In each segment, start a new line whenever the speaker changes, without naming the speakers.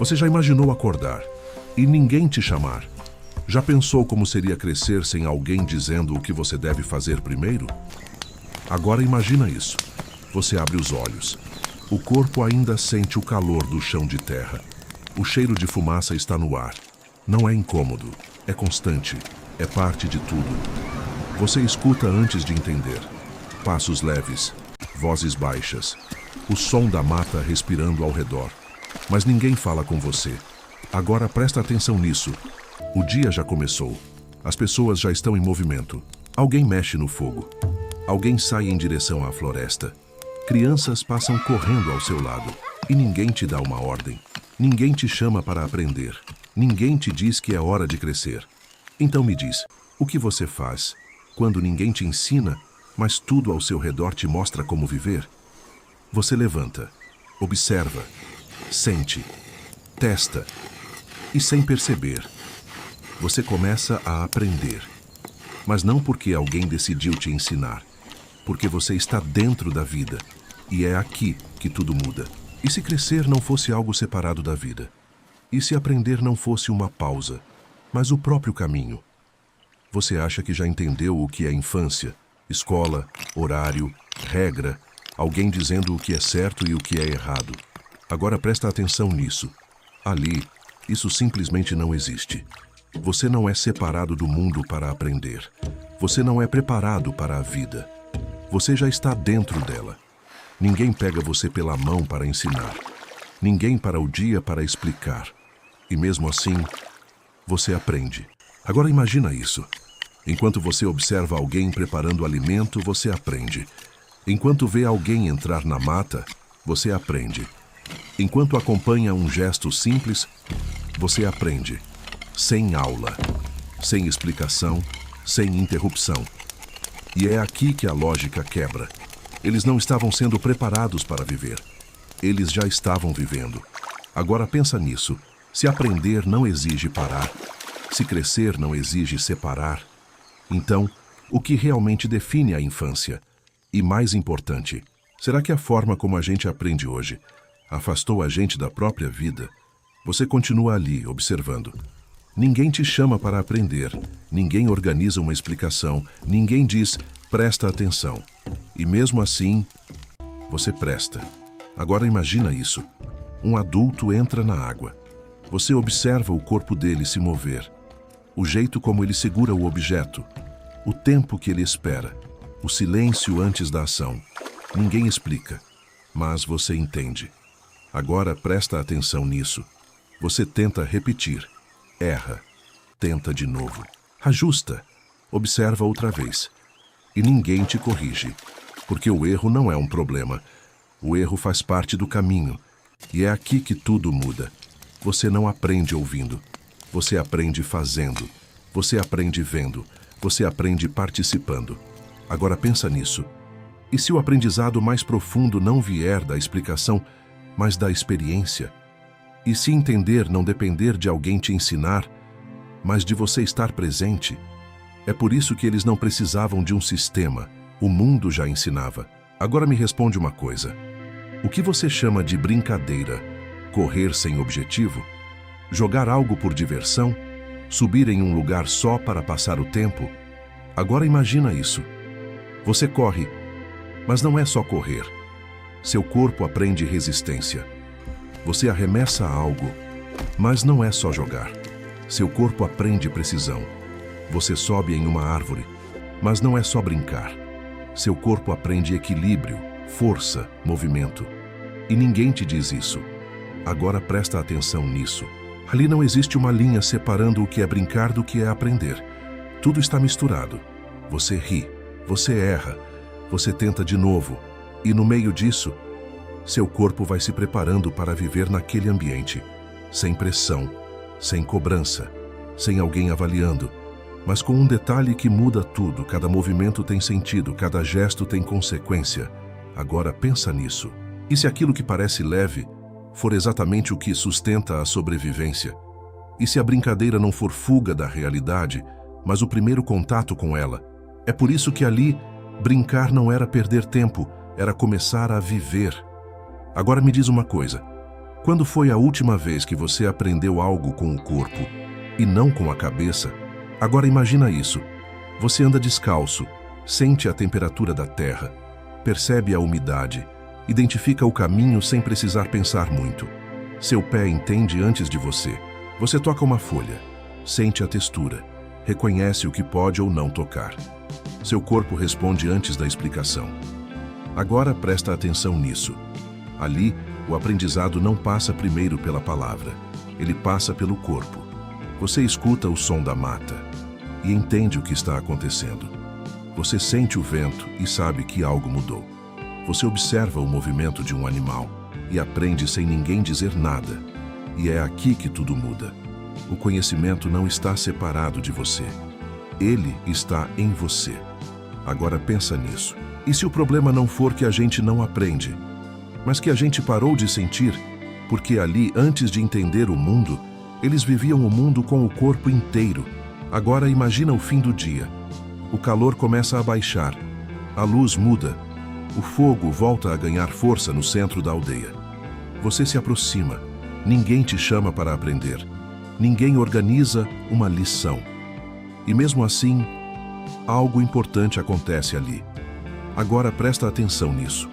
Você já imaginou acordar e ninguém te chamar? Já pensou como seria crescer sem alguém dizendo o que você deve fazer primeiro? Agora imagina isso. Você abre os olhos. O corpo ainda sente o calor do chão de terra. O cheiro de fumaça está no ar. Não é incômodo, é constante, é parte de tudo. Você escuta antes de entender. Passos leves, vozes baixas, o som da mata respirando ao redor. Mas ninguém fala com você. Agora presta atenção nisso. O dia já começou. As pessoas já estão em movimento. Alguém mexe no fogo. Alguém sai em direção à floresta. Crianças passam correndo ao seu lado. E ninguém te dá uma ordem. Ninguém te chama para aprender. Ninguém te diz que é hora de crescer. Então me diz, o que você faz quando ninguém te ensina, mas tudo ao seu redor te mostra como viver? Você levanta, observa, sente, testa e, sem perceber, você começa a aprender. Mas não porque alguém decidiu te ensinar, porque você está dentro da vida e é aqui que tudo muda. E se crescer não fosse algo separado da vida? E se aprender não fosse uma pausa, mas o próprio caminho? Você acha que já entendeu o que é infância, escola, horário, regra, alguém dizendo o que é certo e o que é errado? Agora presta atenção nisso. Ali, isso simplesmente não existe. Você não é separado do mundo para aprender. Você não é preparado para a vida. Você já está dentro dela. Ninguém pega você pela mão para ensinar. Ninguém para o dia para explicar. E mesmo assim, você aprende. Agora imagina isso. Enquanto você observa alguém preparando alimento, você aprende. Enquanto vê alguém entrar na mata, você aprende. Enquanto acompanha um gesto simples, você aprende. Sem aula, sem explicação, sem interrupção. E é aqui que a lógica quebra. Eles não estavam sendo preparados para viver. Eles já estavam vivendo. Agora pensa nisso. Se aprender não exige parar, se crescer não exige separar, então, o que realmente define a infância? E mais importante, será que a forma como a gente aprende hoje afastou a gente da própria vida? Você continua ali, observando. Ninguém te chama para aprender, ninguém organiza uma explicação, ninguém diz, presta atenção. E mesmo assim, você presta. Agora imagina isso. Um adulto entra na água. Você observa o corpo dele se mover, o jeito como ele segura o objeto, o tempo que ele espera, o silêncio antes da ação. Ninguém explica, mas você entende. Agora presta atenção nisso. Você tenta repetir, erra, tenta de novo, ajusta, observa outra vez. E ninguém te corrige, porque o erro não é um problema. O erro faz parte do caminho, e é aqui que tudo muda. Você não aprende ouvindo, você aprende fazendo, você aprende vendo, você aprende participando. Agora pensa nisso. E se o aprendizado mais profundo não vier da explicação, mas da experiência? E se entender não depender de alguém te ensinar, mas de você estar presente? É por isso que eles não precisavam de um sistema, o mundo já ensinava. Agora me responde uma coisa. O que você chama de brincadeira? Correr sem objetivo? Jogar algo por diversão? Subir em um lugar só para passar o tempo? Agora imagina isso. Você corre, mas não é só correr. Seu corpo aprende resistência. Você arremessa algo, mas não é só jogar. Seu corpo aprende precisão. Você sobe em uma árvore, mas não é só brincar. Seu corpo aprende equilíbrio, força, movimento. E ninguém te diz isso. Agora presta atenção nisso. Ali não existe uma linha separando o que é brincar do que é aprender. Tudo está misturado. Você ri, você erra, você tenta de novo. E no meio disso, seu corpo vai se preparando para viver naquele ambiente. Sem pressão, sem cobrança, sem alguém avaliando. Mas com um detalhe que muda tudo. Cada movimento tem sentido, cada gesto tem consequência. Agora pensa nisso. E se aquilo que parece leve for exatamente o que sustenta a sobrevivência? E se a brincadeira não for fuga da realidade, mas o primeiro contato com ela? É por isso que ali, brincar não era perder tempo, era começar a viver. Agora me diz uma coisa. Quando foi a última vez que você aprendeu algo com o corpo e não com a cabeça? Agora imagina isso. Você anda descalço, sente a temperatura da terra, percebe a umidade, identifica o caminho sem precisar pensar muito. Seu pé entende antes de você. Você toca uma folha, sente a textura, reconhece o que pode ou não tocar. Seu corpo responde antes da explicação. Agora presta atenção nisso. Ali, o aprendizado não passa primeiro pela palavra, ele passa pelo corpo. Você escuta o som da mata e entende o que está acontecendo. Você sente o vento e sabe que algo mudou. Você observa o movimento de um animal e aprende sem ninguém dizer nada. E é aqui que tudo muda. O conhecimento não está separado de você. Ele está em você. Agora pensa nisso. E se o problema não for que a gente não aprende, mas que a gente parou de sentir, porque ali, antes de entender o mundo, eles viviam o mundo com o corpo inteiro. Agora imagina o fim do dia. O calor começa a baixar, a luz muda, o fogo volta a ganhar força no centro da aldeia. Você se aproxima, ninguém te chama para aprender, ninguém organiza uma lição. E mesmo assim, algo importante acontece ali. Agora presta atenção nisso.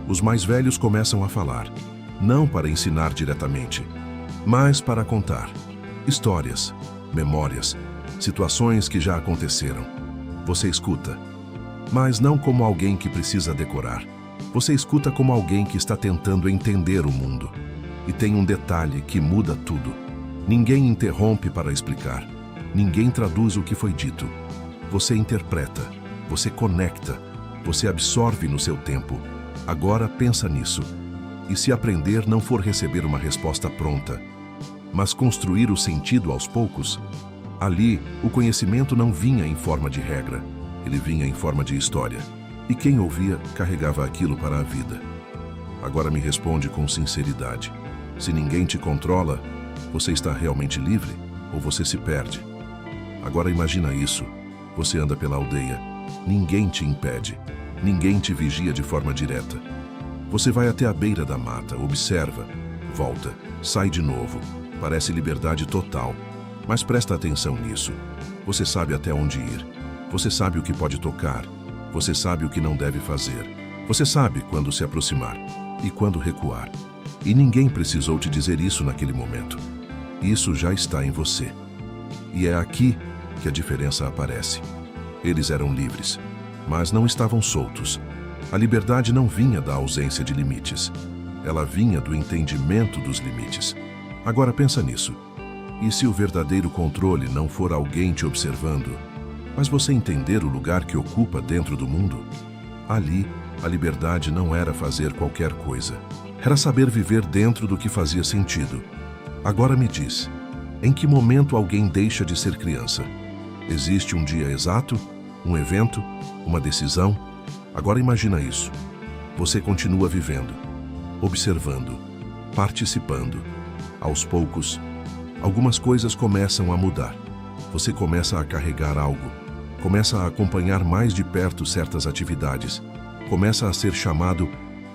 Os mais velhos começam a falar, não para ensinar diretamente, mas para contar. Histórias, memórias, situações que já aconteceram. Você escuta, mas não como alguém que precisa decorar. Você escuta como alguém que está tentando entender o mundo. E tem um detalhe que muda tudo. Ninguém interrompe para explicar. Ninguém traduz o que foi dito. Você interpreta, você conecta, você absorve no seu tempo. Agora pensa nisso. E se aprender não for receber uma resposta pronta, mas construir o sentido aos poucos, ali o conhecimento não vinha em forma de regra, ele vinha em forma de história. E quem ouvia carregava aquilo para a vida. Agora me responde com sinceridade. Se ninguém te controla, você está realmente livre ou você se perde? Agora imagina isso. Você anda pela aldeia. Ninguém te impede. Ninguém te vigia de forma direta. Você vai até a beira da mata, observa, volta, sai de novo. Parece liberdade total. Mas presta atenção nisso. Você sabe até onde ir. Você sabe o que pode tocar. Você sabe o que não deve fazer. Você sabe quando se aproximar e quando recuar. E ninguém precisou te dizer isso naquele momento. Isso já está em você. E é aqui que a diferença aparece. Eles eram livres, mas não estavam soltos. A liberdade não vinha da ausência de limites. Ela vinha do entendimento dos limites. Agora pensa nisso. E se o verdadeiro controle não for alguém te observando, mas você entender o lugar que ocupa dentro do mundo? Ali, a liberdade não era fazer qualquer coisa. Era saber viver dentro do que fazia sentido. Agora me diz, em que momento alguém deixa de ser criança? Existe um dia exato? Um evento? Uma decisão? Agora imagina isso. Você continua vivendo, observando, participando. Aos poucos, algumas coisas começam a mudar. Você começa a carregar algo, começa a acompanhar mais de perto certas atividades, começa a ser chamado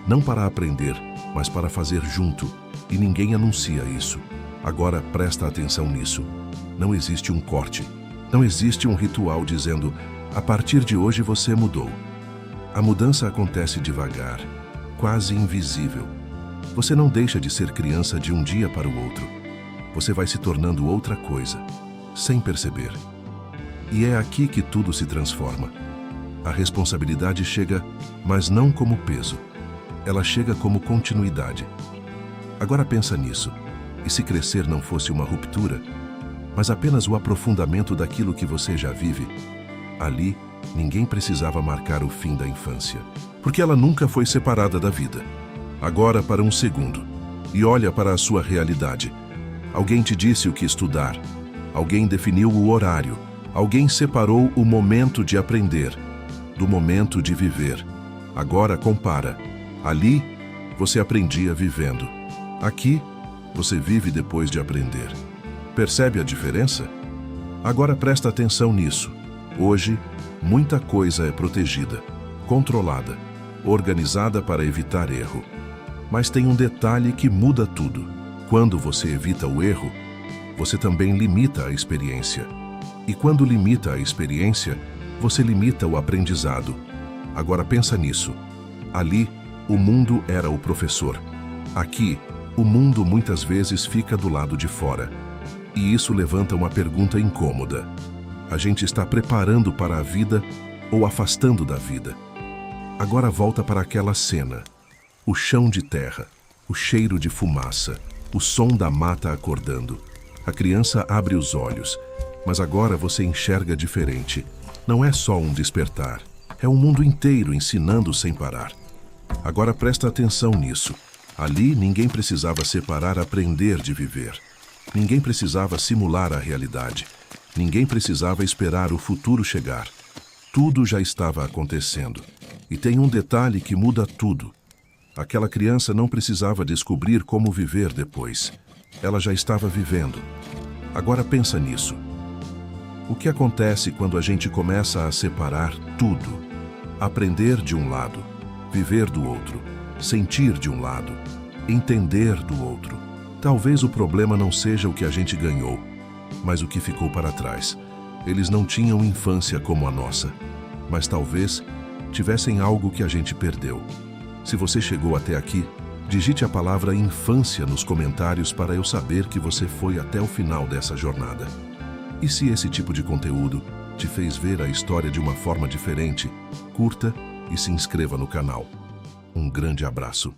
não para aprender, mas para fazer junto, e ninguém anuncia isso. Agora presta atenção nisso. Não existe um corte, não existe um ritual dizendo, a partir de hoje você mudou. A mudança acontece devagar, quase invisível. Você não deixa de ser criança de um dia para o outro. Você vai se tornando outra coisa, sem perceber. E é aqui que tudo se transforma. A responsabilidade chega, mas não como peso. Ela chega como continuidade. Agora pensa nisso. E se crescer não fosse uma ruptura, mas apenas o aprofundamento daquilo que você já vive? Ali, ninguém precisava marcar o fim da infância, porque ela nunca foi separada da vida. Agora para um segundo, e olha para a sua realidade. Alguém te disse o que estudar. Alguém definiu o horário. Alguém separou o momento de aprender do momento de viver. Agora compara. Ali, você aprendia vivendo. Aqui, você vive depois de aprender. Percebe a diferença? Agora presta atenção nisso. Hoje, muita coisa é protegida, controlada, organizada para evitar erro. Mas tem um detalhe que muda tudo. Quando você evita o erro, você também limita a experiência. E quando limita a experiência, você limita o aprendizado. Agora pensa nisso. Ali, o mundo era o professor. Aqui, o mundo muitas vezes fica do lado de fora. E isso levanta uma pergunta incômoda. A gente está preparando para a vida ou afastando da vida? Agora volta para aquela cena. O chão de terra, o cheiro de fumaça, o som da mata acordando. A criança abre os olhos, mas agora você enxerga diferente. Não é só um despertar, é um mundo inteiro ensinando sem parar. Agora presta atenção nisso. Ali ninguém precisava separar aprender de viver. Ninguém precisava simular a realidade. Ninguém precisava esperar o futuro chegar. Tudo já estava acontecendo. E tem um detalhe que muda tudo. Aquela criança não precisava descobrir como viver depois. Ela já estava vivendo. Agora pensa nisso. O que acontece quando a gente começa a separar tudo? Aprender de um lado, viver do outro, sentir de um lado, entender do outro. Talvez o problema não seja o que a gente ganhou, mas o que ficou para trás. Eles não tinham infância como a nossa, mas talvez tivessem algo que a gente perdeu. Se você chegou até aqui, digite a palavra infância nos comentários para eu saber que você foi até o final dessa jornada. E se esse tipo de conteúdo te fez ver a história de uma forma diferente, curta e se inscreva no canal. Um grande abraço.